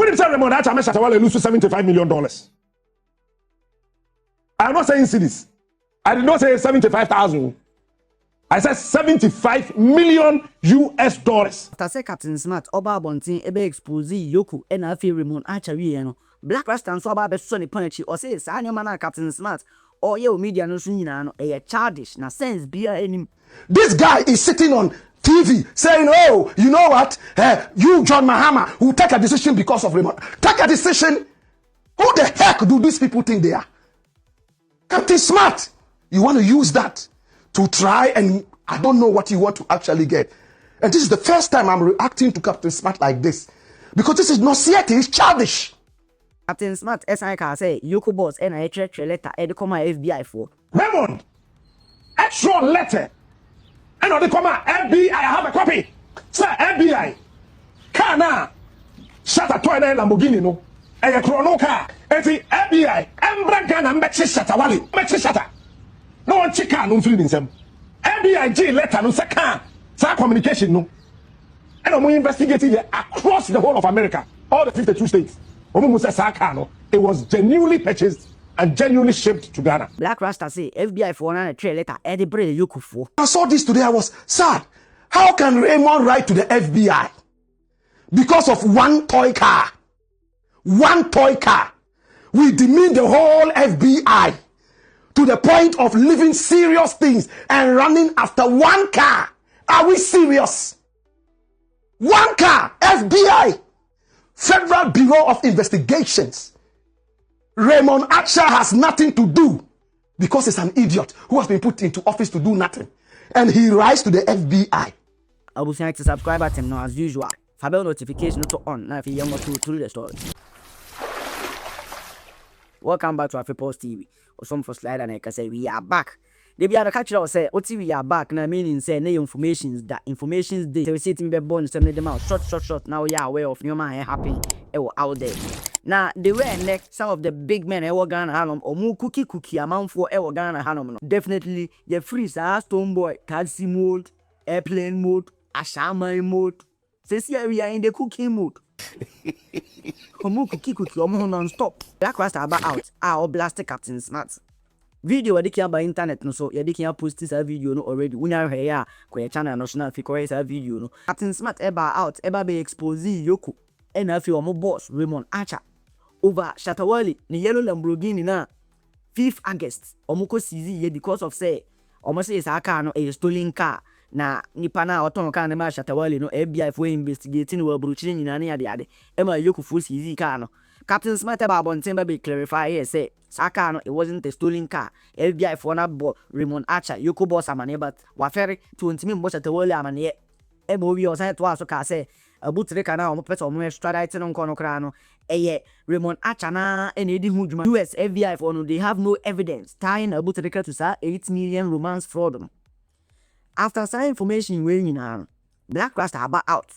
When you say Raymond Archer Calls lose $75 million. I'm not saying cities. I did not say 75,000. I said 75 million US dollars. After say Captain Smart, Oba Bontin, ebe expose EOCO, and I feel Raymond Archer Blakk Rasta and so about the Sonny Punchy, or say, Sanyo Mana Captain Smart, or your media no sunina, a Childish, na sense be any. This guy is sitting on TV saying, oh, you know what? You, John Mahama, will take a decision because of Raymond. Take a decision. Who the heck do these people think they are? Captain Smart, you want to use that to try, and I don't know what you want to actually get. And this is the first time I'm reacting to Captain Smart like this. Because this is not yet, it's childish. Captain Smart, SIK say, EOCO boss, and I check letter, and come FBI for. Raymond, extra letter. And on the comma, FBI, I have a copy. Sir, FBI. Car now. Shut a toy Lamborghini, no. And a chrono car. And the FBI. Embragan and Mechi Shatawali. Mechi Shata. No one chicken, no feeling them. FBI G letter, no second. Sir, communication, no. And I'm investigating it across the whole of America. All the 52 states. It was genuinely purchased and genuinely shipped to Ghana. Blakk Rasta say FBI for another trail letter Eddie Bray EOCO for. I saw this today, I was sad. How can Raymond write to the FBI? Because of one toy car. One toy car. We demean the whole FBI to the point of living serious things and running after one car. Are we serious? One car, FBI. Federal Bureau of Investigations. Raymond Archer has nothing to do because he's an idiot who has been put into office to do nothing. And he writes to the FBI. I will say to subscribe at him now as usual. Fabel notification to on now if you want to through the story. Welcome back to Afripulse TV. Or some for slide and I can say we are back. They be able to catch us say, what we are back now, meaning say no informations that informations they will see to be born send them out short now you are aware of new man happening out there. Now they were next some of the big men ever Ghana hanum or more cookie amount for ever Ghana hanum. Definitely the freeze stone boy, taxi mode, airplane mode, ashama mode. Says here we are in the cooking mode. Omu cookie omu non-stop. Blakk Rasta about out our blasted Captain Smart. Video wadi kia ba internet no so yadi kia post this video no already. Unya hwe ya kwa channel national fi kwa this video no. Captain Smart eba out eba be expose EOCO. And afi omo boss Raymond Archer over Shatawali ni yellow Lamborghini na 5th August. Omo ko seize ye because of say omo say sa car no a stolen car. Na nipa na oton car na ma Shatawali no FBI for investigating we bruchi nyina na ade ema EOCO for seize car no. Captain Smart eba bonten be clarify here say Saka no, it wasn't a stolen car. FBI for na Raymond Archer, EOCO boss amane, but wafere to intimi mo Shatawali amane. Ebo wi osan to aso ka say abutre kana omo pese omo extradite no nko no kra no. Eye Raymond Archer na edi hu djuma. US FBI for no, they have no evidence tying abutre to sa 8 million romance fraud. After some information we nyina Blakk Rasta about out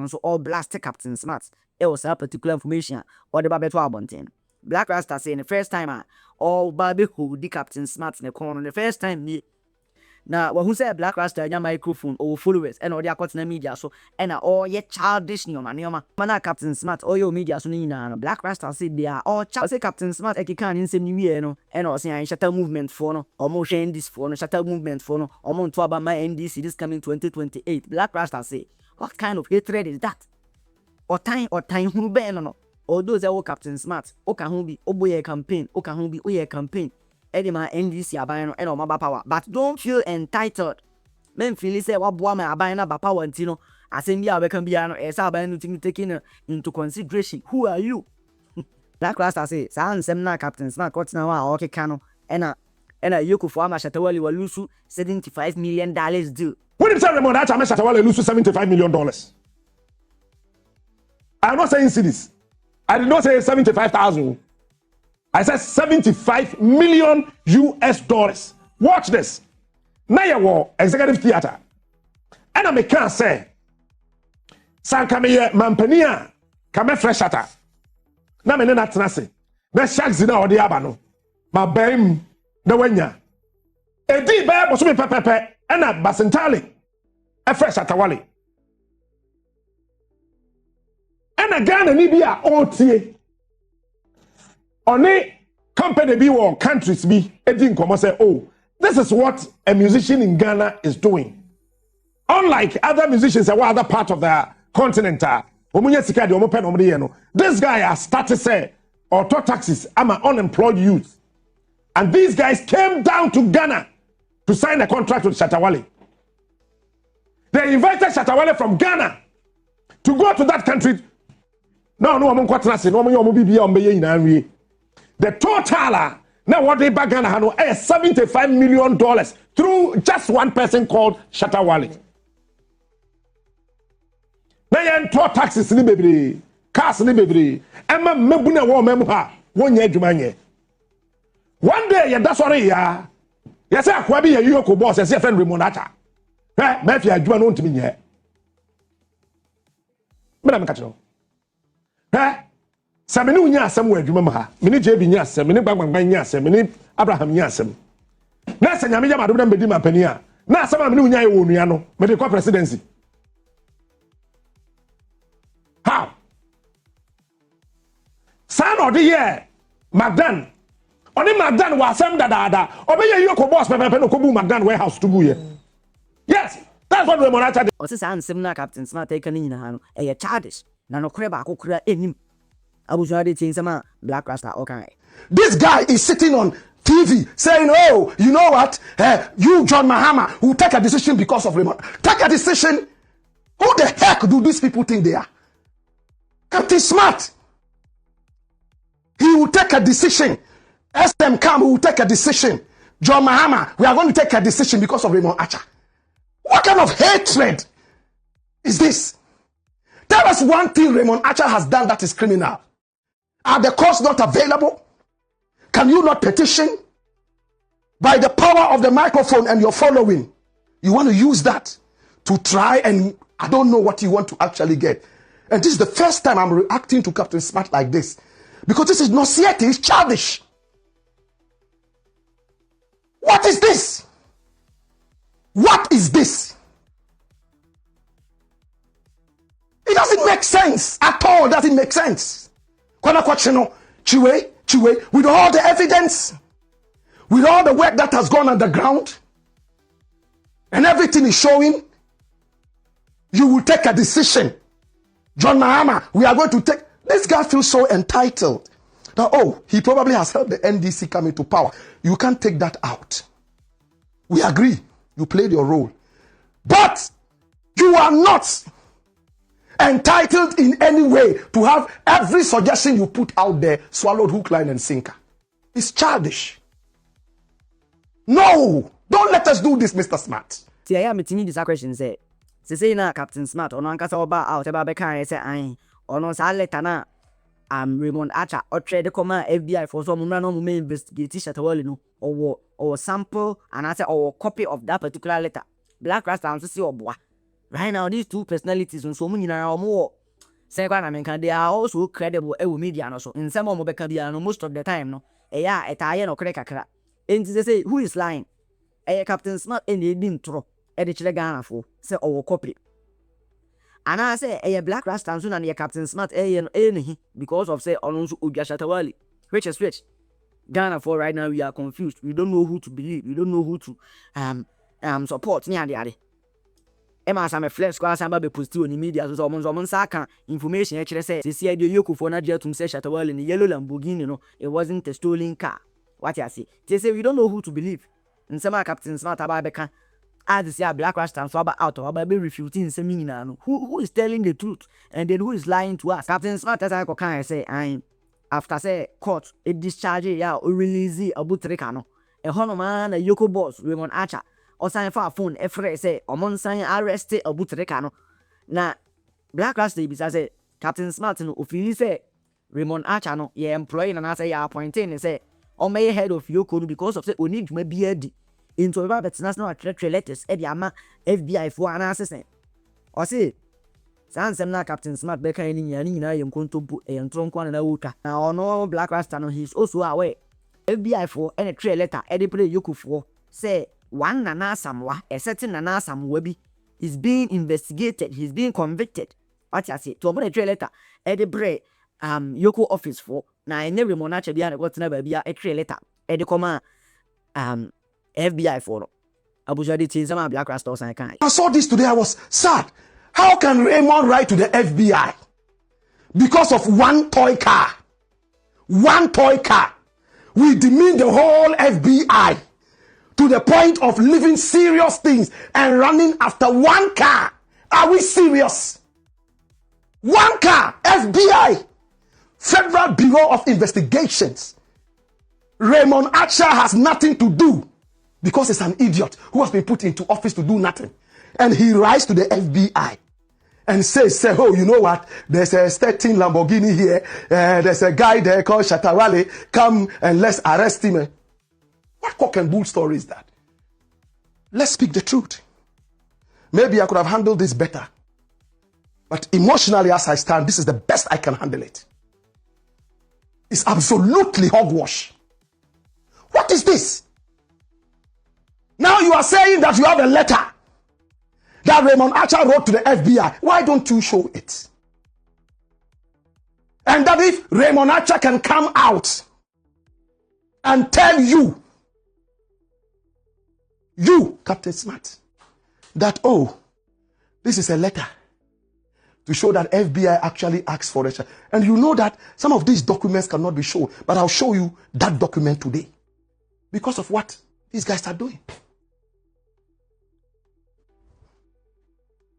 so all blasted Captain Smart. It was a particular information or the babe to abonten. Blakk Rasta saying the first time all baby who the Captain Smart in the corner the first time me. Now when who said Blakk Rasta your microphone or followers and all their content media so and all yet childish man Captain Smart all your media so nina Blakk Rasta said they are all child say Captain Smart can in same new no and also saying shatter movement for no almost sharing this for no shatter movement for no almost to about my NDC this coming 2028. Blakk Rasta say what kind of hatred is that? Or time who be no. Or those that were Captain Smart, Okahubi, Oboye campaign, Okahubi, Oye campaign, Edima NDC Abano and Omaba power. But don't feel entitled. Men feel say what Boama Abana Bapa and Tino, Assembia Becambiano, as Abano taking into consideration. Who are you? Blakk Rasta say, San Semna Captain Smart, what's now okay cano, and a EOCO for Shatawali will lose $75 million deal. When you say Raymond Archer Calls lose $75 million. I'm not saying cities. I did not say 75,000. I said 75 million US dollars. Watch this. Now you executive theater. And I can't say, San Camille Mampania, Kame fresh atta. Na me na tenase. Na shark zina odi abano. Ma bem na wanya. Edi ba boso me pepepe e na basentale. E fresh atta wale. And a Ghana ni bi a otie. Oni company bi or countries bi edi nkomo say, oh, this is what a musician in Ghana is doing. Unlike other musicians that were other part of the continent, this guy has started say auto taxes. I'm an unemployed youth, and these guys came down to Ghana to sign a contract with Shatawale. They invited Shatawale from Ghana to go to that country. No, the total now what they back Ghana is $75 million through just one person called Shatawale. Na yen to taxes ni bebre, cars ni bebre, ema mebu na wo memu ha, wonye adwuma nye. One day ye da sori ya, ye say akwa bi ye EOCO boss, ye say friend Raymond Archer. Me fi adwuma no ntimi nye. Me na me ka kiro. Sa me ni unya asem wo adwuma mu ha, me ni JB nya asem, me ni gbangbangban nya asem, me ni Abraham nya asem. Na sa nyame yama do na mbedi mapani a, na asem a me ni unya ye wo nua no, me de kwa presidency. How? Son of the year, Magdan. Only Magdan was some da. Obey your boss, Papa no Kobu Magdan warehouse to buy. Yes, that's what Raymond Archer. Ose sa ansem Captain Smart taken in hand. Childish. Na no kreba ko kura enim. Abusuade tin sama Blakk Rasta okay. This guy is sitting on TV saying, oh, you know what? You, John Mahama, who take a decision because of Raymond. Take a decision. Who the heck do these people think they are? Captain Smart, he will take a decision. SM Cam will take a decision. John Mahama, we are going to take a decision because of Raymond Archer. What kind of hatred is this? Tell us one thing Raymond Archer has done that is criminal. Are the courts not available? Can you not petition? By the power of the microphone and your following, you want to use that to try and I don't know what you want to actually get. And this is the first time I'm reacting to Captain Smart like this. Because this is not yet, it's childish. What is this? What is this? It doesn't make sense at all. It doesn't make sense. Chiwe, with all the evidence, with all the work that has gone underground, and everything is showing, you will take a decision. John Mahama, we are going to take... This guy feels so entitled. That, oh, he probably has helped the NDC come into power. You can't take that out. We agree. You played your role. But you are not entitled in any way to have every suggestion you put out there swallowed hook, line, and sinker. It's childish. No! Don't let us do this, Mr. Smart. See, I am meeting this question, say na Captain Smart, or non cassa about out about Becan, say, I, or no saletana, Raymond Archer, or trade the command FBI for some random may investigate Shatawale, or sample and answer or copy of that particular letter. Blakk Rasta and see or boy. Right now, these two personalities and so many are more. Second, I mean, they are also credible media, and so in some of the most of the time, no, a Italian or cracker. And they say, who is lying? A Captain Smart and they didn't throw. Editor Ghana for say our copy. And I say a Blakk Rasta and soon and a Captain Smart because of say Alonso Uga Shatawale. Which is which? Ghana for right now we are confused. We don't know who to believe. We don't know who to support. Emma some flex class and be posted on the media so someone saka information actually say see the EOCO for Nigeria to say Shatawale in the yellow Lamborghini, you know, it wasn't a stolen car. What you say? They say we don't know who to believe. And some Captain Smart about Becca. As say Blakk Rasta and swab out or by refuting seminar. Who is telling the truth and then who is lying to us? Captain Smart as I can say I after say court a discharge ya or release a butrekano. A honoman a EOCO boss Raymond Archer or sign for a phone a phrase say or mon sign arrested a butrekano. Na Blakk Rasta because say Captain Smart no officially say Raymond Archer no ye employing and I say ya appointing and say or may head of EOCO because of say we need to be a into a rabbit's national treachery letters, Ediama, FBI for an assassin. Or say, Sansem Captain Smart Becker in Yanina, and Kuntubu, and Tronquan and Auka. Now, no Blakk Rasta, no, he's also away. FBI for any trail letter, Eddie Play Yuku for, say, one Nana Samwa, a certain Nana Sam Webby, is being investigated, he's being convicted. What I say, to a trade letter, the bread, EOCO office for, now I never monache behind what's never be a trade letter, the command, FBI for. Abujadi team, some Blakk Rasta or something. I saw this today, I was sad. How can Raymond write to the FBI because of one toy car? One toy car. We demean the whole FBI to the point of living serious things and running after one car. Are we serious? One car, FBI, Federal Bureau of Investigations. Raymond Archer has nothing to do because he's an idiot who has been put into office to do nothing. And he writes to the FBI and says, oh, you know what? There's a 13 Lamborghini here. There's a guy there called Shatawale. Come and let's arrest him. What cock and bull story is that? Let's speak the truth. Maybe I could have handled this better. But emotionally as I stand, this is the best I can handle it. It's absolutely hogwash. What is this? Now you are saying that you have a letter that Raymond Archer wrote to the FBI. Why don't you show it? And that if Raymond Archer can come out and tell you, Captain Smart, that, oh, this is a letter to show that FBI actually asked for it. And you know that some of these documents cannot be shown, but I'll show you that document today because of what these guys are doing.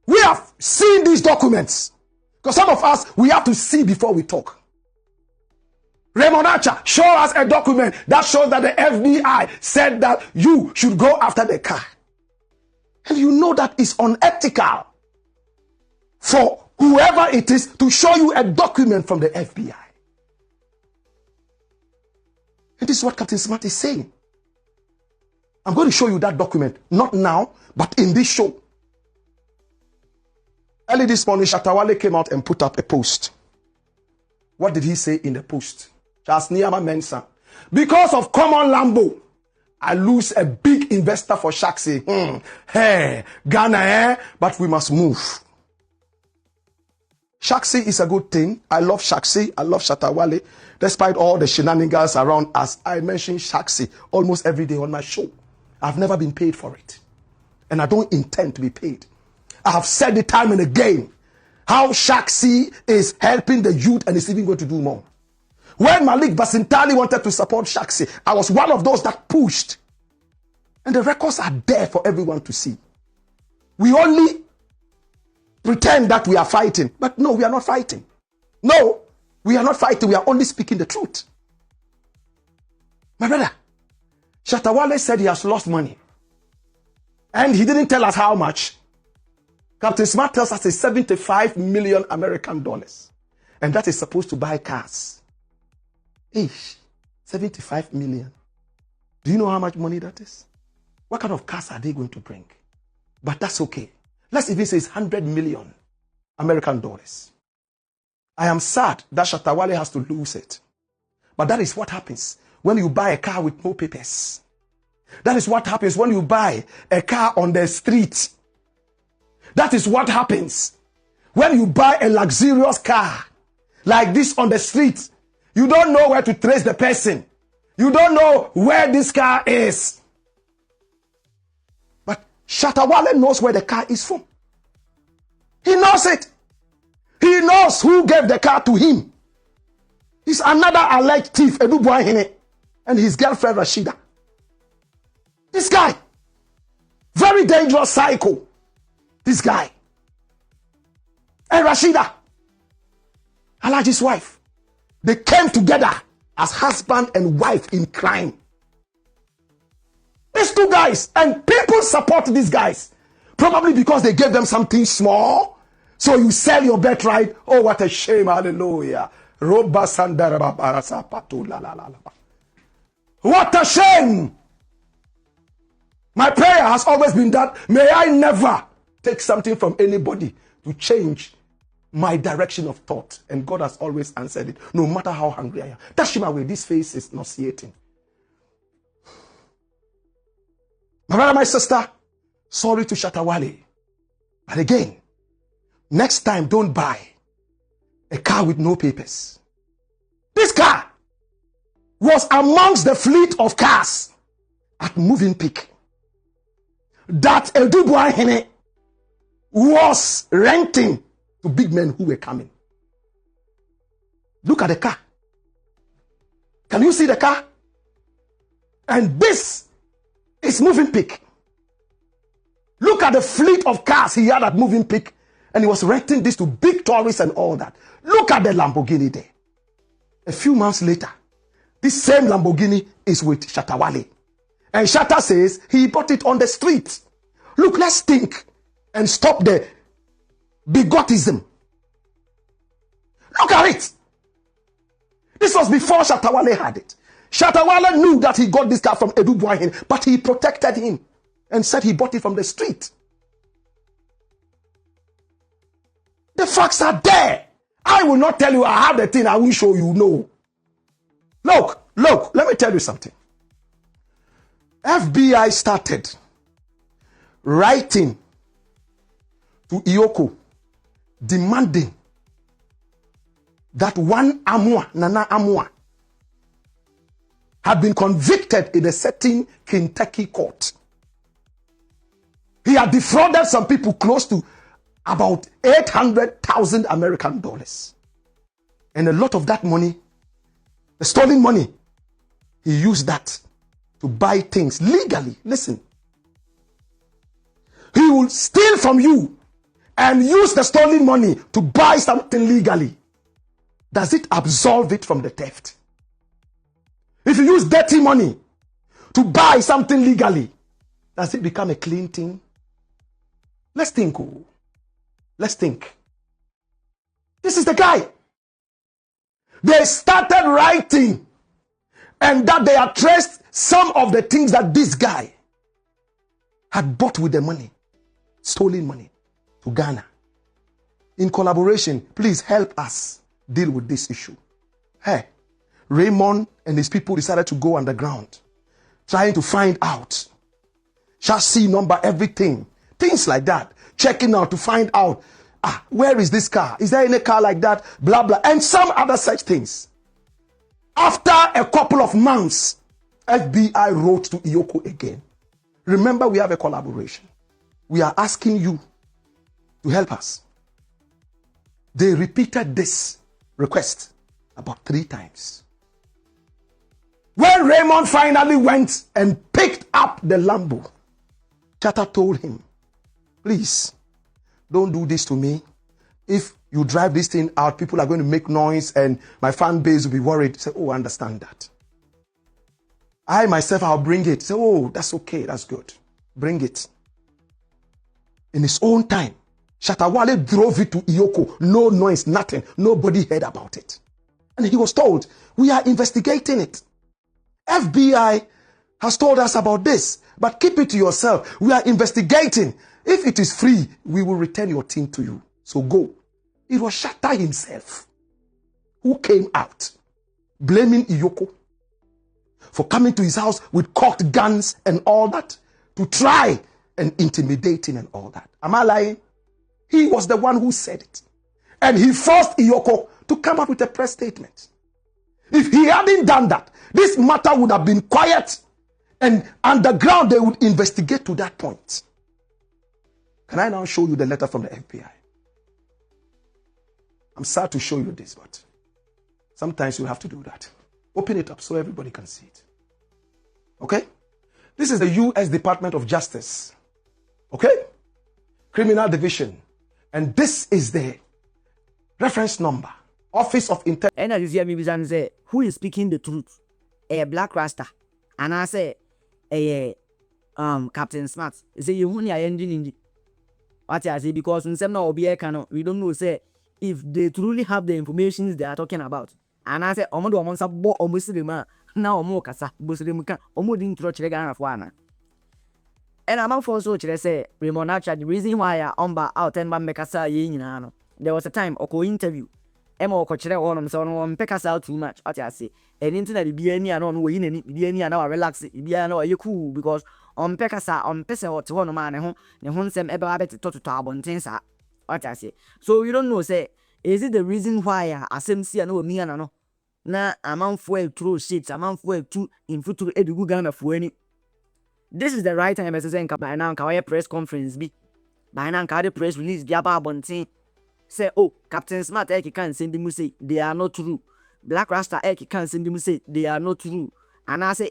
We have seen these documents because some of us, we have to see before we talk. Raymond Archer, show us a document that shows that the FBI said that you should go after the car. And you know that it's unethical for whoever it is to show you a document from the FBI. And this is what Captain Smart is saying. I'm going to show you that document, not now, but in this show. Early this morning, Shatawale came out and put up a post. What did he say in the post? Charles Niyama Mensah. Because of common Lambo, I lose a big investor for Shaxi. Hey, Ghana, but we must move. Shaxi is a good thing. I love Shaxi. I love Shatawale. Despite all the shenanigans around us, I mention Shaxi almost every day on my show. I've never been paid for it. And I don't intend to be paid. I have said it time and again how Shaxi is helping the youth and is even going to do more. When Malik Basintali wanted to support Shaxi, I was one of those that pushed. And the records are there for everyone to see. We only pretend that we are fighting. But no, we are not fighting. No, we are not fighting. We are only speaking the truth. My brother, Shatawale said he has lost money. And he didn't tell us how much. Captain Smart tells us it's 75 million American dollars. And that is supposed to buy cars. 75 million. Do you know how much money that is? What kind of cars are they going to bring? But that's okay. Let's even say it's 100 million American dollars. I am sad that Shatawale has to lose it. But that is what happens when you buy a car with no papers. That is what happens when you buy a car on the street. That is what happens when you buy a luxurious car like this on the street. You don't know where to trace the person. You don't know where this car is. But Shatawale knows where the car is from. He knows it. He knows who gave the car to him. He's another alleged thief, Edu Boahene, and his girlfriend Rashida. This guy, very dangerous psycho. This guy. And Rashida, Alaji's wife. They came together as husband and wife in crime. These two guys, and people support these guys. Probably because they gave them something small. So you sell your birthright. Oh, what a shame. Hallelujah. What a shame. My prayer has always been that may I never take something from anybody to change my direction of thought. And God has always answered it, no matter how hungry I am. Touch him away. This face is nauseating. My brother, my sister, sorry to Shatawale. But again, Next time, don't buy a car with no papers. This car was amongst the fleet of cars at moving peak that Eduboy Hene was renting to big men who were coming. Look at the car. Can you see the car? And this is moving peak. Look at the fleet of cars he had at moving peak, and he was renting this to big tourists and all that. Look at the Lamborghini there. A few months later, this same Lamborghini is with Shatta Wale. And Shatta says he bought it on the street. Look, let's think and stop the bigotism. Look at it. This was before Shatta Wale had it. Shatta Wale knew that he got this car from Eduboy Hene, but he protected him and said he bought it from the street. The facts are there. I will not tell you I have the thing, I will show you. No. Look, let me tell you something. FBI started writing to EOCO demanding that one Nana Amua, had been convicted in a certain Kentucky court. He had defrauded some people close to about 800,000 American dollars. And a lot of that money, the stolen money, he used that to buy things legally. Listen. He will steal from you and use the stolen money to buy something legally. Does it absolve it from the theft? If you use dirty money to buy something legally, does it become a clean thing? Let's think. Let's think. This is the guy. They started writing, and that they had traced some of the things that this guy had bought with the money, stolen money, to Ghana. In collaboration, please help us deal with this issue. Hey, Raymond and his people decided to go underground, trying to find out chassis number, everything, things like that, checking out to find out, where is this car? Is there any car like that? Blah, blah, and some other such things. After a couple of months, FBI wrote to EOCO again. Remember, we have a collaboration. We are asking you to help us. They repeated this request about 3 times. When Raymond finally went and picked up the Lambo, Shatta told him, please, don't do this to me. If you drive this thing out, people are going to make noise and my fan base will be worried. He said, I understand that. I myself, I'll bring it. Say, that's okay, that's good. Bring it. In his own time, Shatta Wale drove it to EOCO. No noise, nothing. Nobody heard about it. And he was told, we are investigating it. FBI has told us about this, but keep it to yourself. We are investigating. If it is free, we will return your thing to you. So go. It was Shatta himself who came out blaming EOCO for coming to his house with cocked guns and all that to try and intimidate him and all that. Am I lying? He was the one who said it. And he forced EOCO to come up with a press statement. If he hadn't done that, this matter would have been quiet and underground they would investigate to that point. Can I now show you the letter from the FBI? I'm sad to show you this, but sometimes you have to do that. Open it up so everybody can see it. Okay? This is the U.S. Department of Justice. Okay? Criminal Division. And this is the reference number. Office of Intelligence. And as you see me say, who is speaking the truth? A Blakk Rasta. And I say, Captain Smart. You say you only are ending. What I say, because in some now we don't know say if they truly have the information they are talking about. And I say, Omodo Omonsa bo omusima now Omo Kasa, Busrimuka, Omo didn't throw Chile of one. And I'm also say Raymond Archer, the reason why I umber out and Bambekasa yin. There was a time Oko interview. Emo Cochre on so on Pekasa out too much. What I say, and internet be any and way in any and now relax it be no you cool because on Pekasa on Pesa or to one man and home sem ever habit to Tabon Tensa. What I say. So you don't know, say, is it the reason why SMC and no me and no? Na amount for through shit, amount for two in future edugu Ghana for any. This is the right time as I say by now can press conference be. By now can press release the ababontin. Say, oh, Captain Smart Eki can send them say they are not true. Blakk Rasta Eki can send them say they are not true. And I say,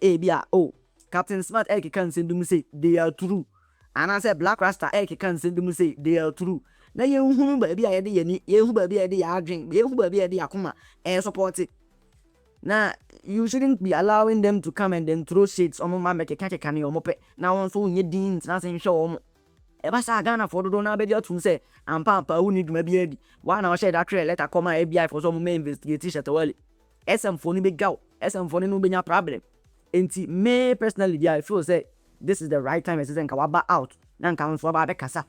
oh, Captain Smart Eki can send them say they are true. And I say Blakk Rasta Eki can send them say they are true. Now you who baby I did you baby I did drink, you baby I did akuma and support it. Now you shouldn't be allowing them to come and then throw shades on my make a catch a canny or mope. Now on so your deans, nothing show. Ever saw Ghana for the donor baby to say, and Papa who need maybe ready. One hour said that letter come my FBI for some investigation at all. SM phone big go, SM phone no be a problem. And me personally, I feel say this is the right time as I can out. Nan can for about the casa.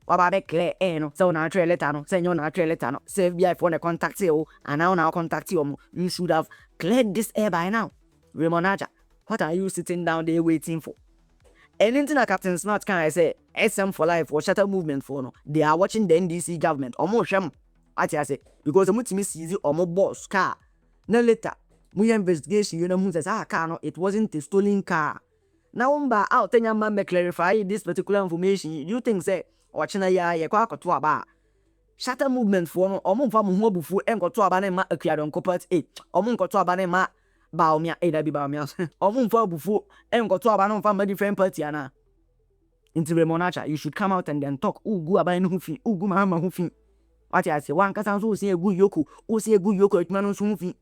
Waba clear no so na trail letter no say you na trail letter no say FBI phone contact you and now contact you. You should have cleared this air by now. Raymond Archer, what are you sitting down there waiting for? Anything that Captain Smart can I say SM for life or shutter movement for no. They are watching the NDC government or more shem. What I say because the multi season or more boss car. No later, we investigation you know who says car no it wasn't a stolen car. Now out then your man may clarify this particular information. You think say watching a ya kwa to aba shatter movement for no omo fa mo ho bufu enko to aba na ma akuadon corporate omo nko to aba na ma baomia da bi baomia omo fa bufu enko to aba na fa ma different party ana into Raymond Archer you should come out and then talk ugu aba no hufi ugu ma hufi what I say one kasa so say egu yoko o say egu yoko etuma no so hufi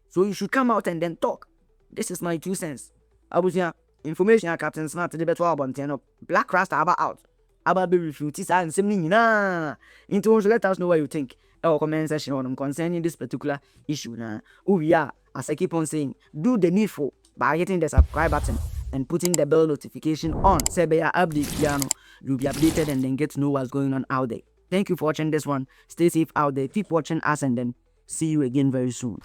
so you should come out and then talk. This is my 2 cents abusia information Captain Smart the better about no Blakk Rasta about out about be refuted and sending into let us know what you think our comment section on concerning this particular issue now. We are, as I keep on saying, do the needful by hitting the subscribe button and putting the bell notification on. Say update piano, you'll be updated and then get to know what's going on out there. Thank you for watching this one. Stay safe out there. Keep watching us and then see you again very soon.